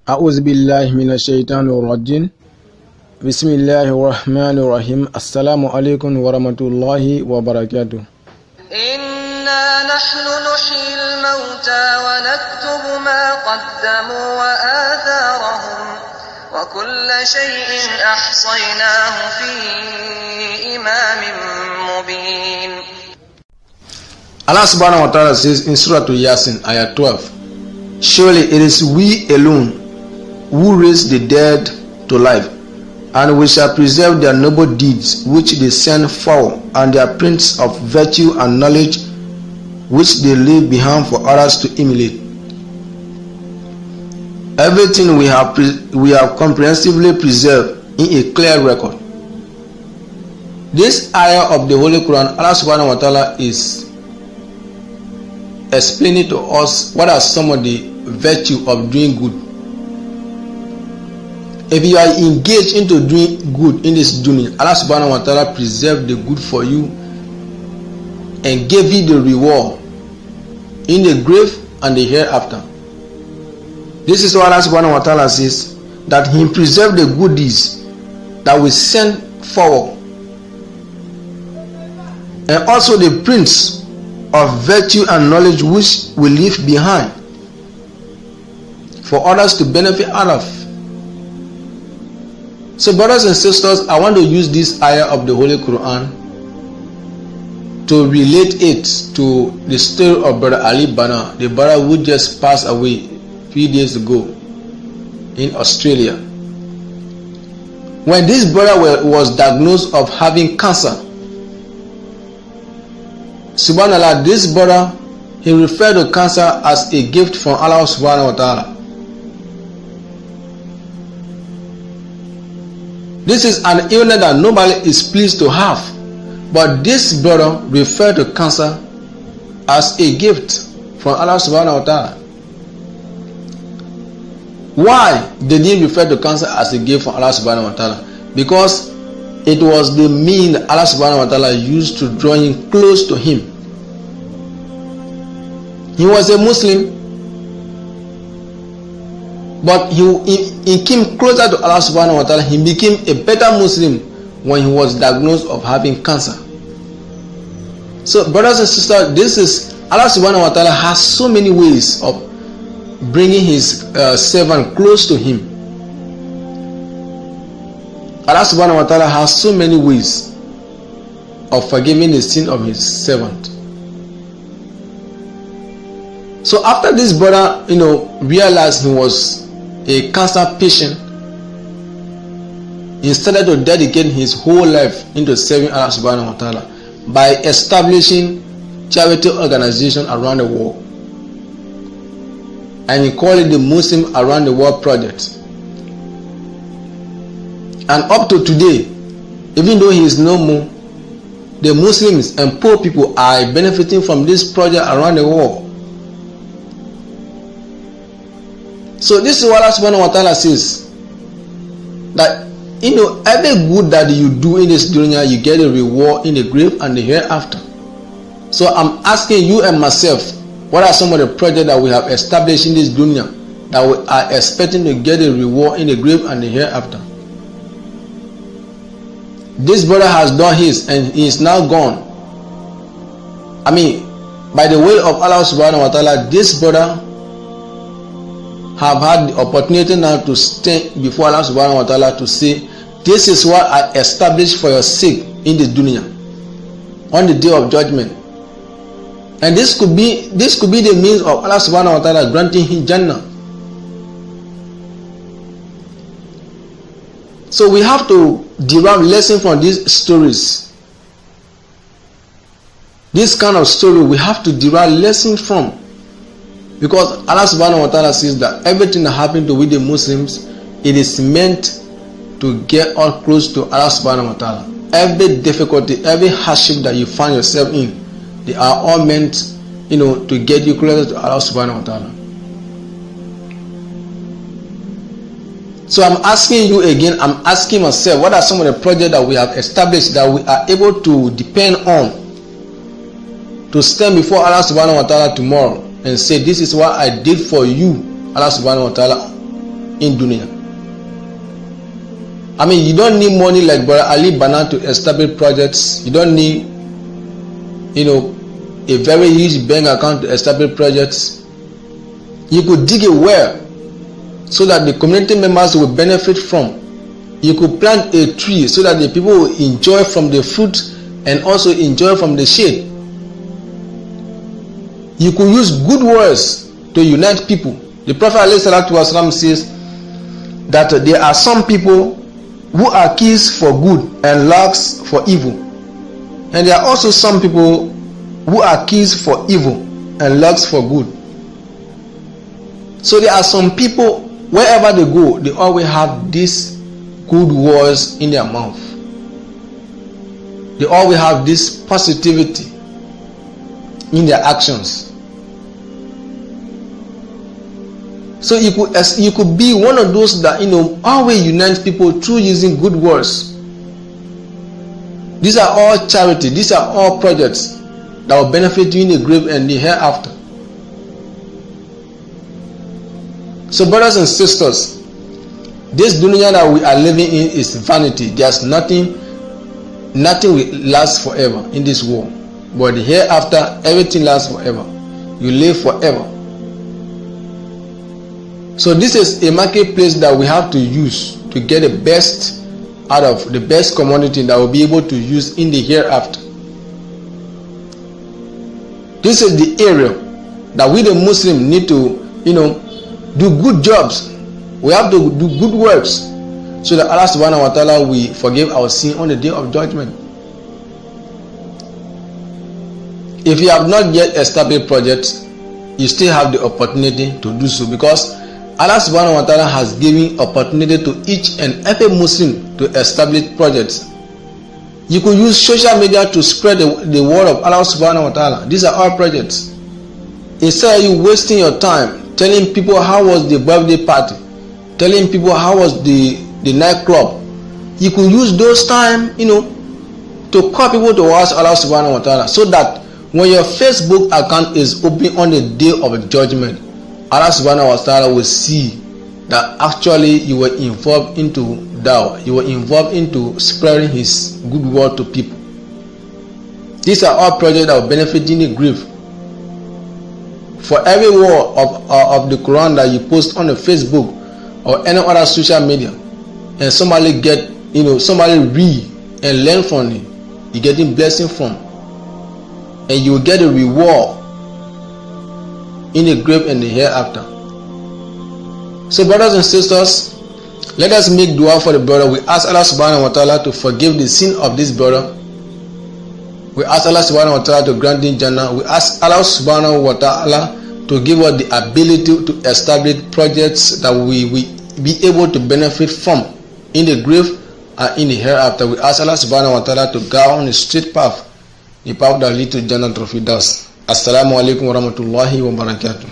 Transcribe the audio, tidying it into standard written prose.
أعوذ بالله من الشيطان الرجيم بسم الله الرحمن الرحيم السلام عليكم ورحمة الله وبركاته. إنا نحن نحيي الموتى ونكتب ما قدموا وآثارهم وكل شيء أحصيناه في إمام مبين. Allah subhanahu wa ta'ala says in Surah Yasin, ayah 12, surely it is we alone who raise the dead to life, and we shall preserve their noble deeds which they send forward, and their prints of virtue and knowledge which they leave behind for others to emulate. Everything we have comprehensively preserved in a clear record. This ayah of the Holy Quran, Allah subhanahu wa ta'ala is explaining to us what are some of the virtue of doing good. If you are engaged into doing good in this dunya, Allah subhanahu wa ta'ala preserve the good for you and give you the reward in the grave and the hereafter. This is what Allah subhanahu wa ta'ala says, that He preserved the good deeds that we send forward, and also the prints of virtue and knowledge which we leave behind for others to benefit out of. So brothers and sisters, I want to use this ayah of the Holy Quran to relate it to the story of brother Ali Banat, the brother who just passed away a few days ago in Australia. When this brother was diagnosed of having cancer, subhanallah, this brother, he referred to cancer as a gift from Allah subhanahu wa ta'ala. This is an illness that nobody is pleased to have, but this brother referred to cancer as a gift from Allah subhanahu wa ta'ala. Why did he refer to cancer as a gift from Allah subhanahu wa ta'ala? Because it was the means that Allah subhanahu wa ta'ala used to draw him close to him. He was a Muslim, but he came closer to Allah subhanahu wa ta'ala. He became a better Muslim when he was diagnosed of having cancer. So brothers and sisters, this is Allah subhanahu wa ta'ala has so many ways of bringing his servant close to him. Allah subhanahu wa ta'ala has so many ways of forgiving the sin of his servant. So after this brother, realized he was a cancer patient, he started to dedicate his whole life into serving Allah subhanahu wa ta'ala by establishing charity organizations around the world, and he called it the Muslim Around the World Project. And up to today, even though he is no more, the Muslims and poor people are benefiting from this project around the world. So this is what Allah subhanahu wa ta'ala says, that every good that you do in this dunya, you get a reward in the grave and the hereafter. So I'm asking you and myself, what are some of the projects that we have established in this dunya that we are expecting to get a reward in the grave and the hereafter? This brother has done his and he is now gone. By the will of Allah subhanahu wa ta'ala, this brother have had the opportunity now to stand before Allah subhanahu wa ta'ala to say, this is what I established for your sake in the dunya on the day of judgment. And this could be the means of Allah subhanahu wa ta'ala granting him Jannah. So we have to derive lesson from these stories. This kind of story we have to derive lesson from. Because Allah subhanahu wa ta'ala says that everything that happened to with the Muslims, it is meant to get us close to Allah subhanahu wa ta'ala. Every difficulty, every hardship that you find yourself in, they are all meant, to get you closer to Allah subhanahu wa ta'ala. So I'm asking you again, I'm asking myself, what are some of the projects that we have established that we are able to depend on to stand before Allah subhanahu wa ta'ala tomorrow and say, this is what I did for you, Allah subhanahu wa ta'ala, in dunya. I mean, you don't need money like Brother Ali Banat to establish projects. You don't need, a very huge bank account to establish projects. You could dig a well so that the community members will benefit from. You could plant a tree so that the people will enjoy from the fruit and also enjoy from the shade. You could use good words to unite people. The Prophet ﷺ says that there are some people who are keys for good and locks for evil, and there are also some people who are keys for evil and locks for good. So there are some people, wherever they go, they always have these good words in their mouth. They always have this positivity in their actions. So you could be one of those that always unite people through using good words. These are all charity. These are all projects that will benefit you in the grave and the hereafter. So brothers and sisters, this dunya that we are living in is vanity. There's nothing will last forever in this world. But the hereafter, everything lasts forever. You live forever. So this is a marketplace that we have to use to get the best out of the best commodity that we'll be able to use in the hereafter. This is the area that we the Muslims need to, do good jobs. We have to do good works so that Allah subhanahu wa ta'ala will forgive our sin on the day of judgment. If you have not yet established projects, you still have the opportunity to do so, because Allah subhanahu wa ta'ala has given opportunity to each and every Muslim to establish projects. You could use social media to spread the word of Allah subhanahu wa ta'ala. These are all projects. Instead of you wasting your time telling people how was the birthday party, telling people how was the nightclub, you could use those time, to call people towards Allah subhanahu wa ta'ala, so that when your Facebook account is open on the day of judgment, Allah subhanahu wa ta'ala will see that actually you were involved into dawah, you were involved into spreading his good word to people. These are all projects that will benefit in the grave. For every word of the Quran that you post on the Facebook or any other social media, and somebody somebody read and learn from it, you're getting blessing from, and you will get a reward in the grave and the hereafter. So brothers and sisters, let us make dua for the brother. We ask Allah subhanahu wa ta'ala to forgive the sin of this brother. We ask Allah subhanahu wa ta'ala to grant him Jannah. We ask Allah subhanahu wa ta'ala to give us the ability to establish projects that we will be able to benefit from in the grave and in the hereafter. We ask Allah subhanahu wa ta'ala to guide on the straight path, the path that leads to Jannah Firdaus. Assalamu alaikum wa rahmatullahi wa barakatuh.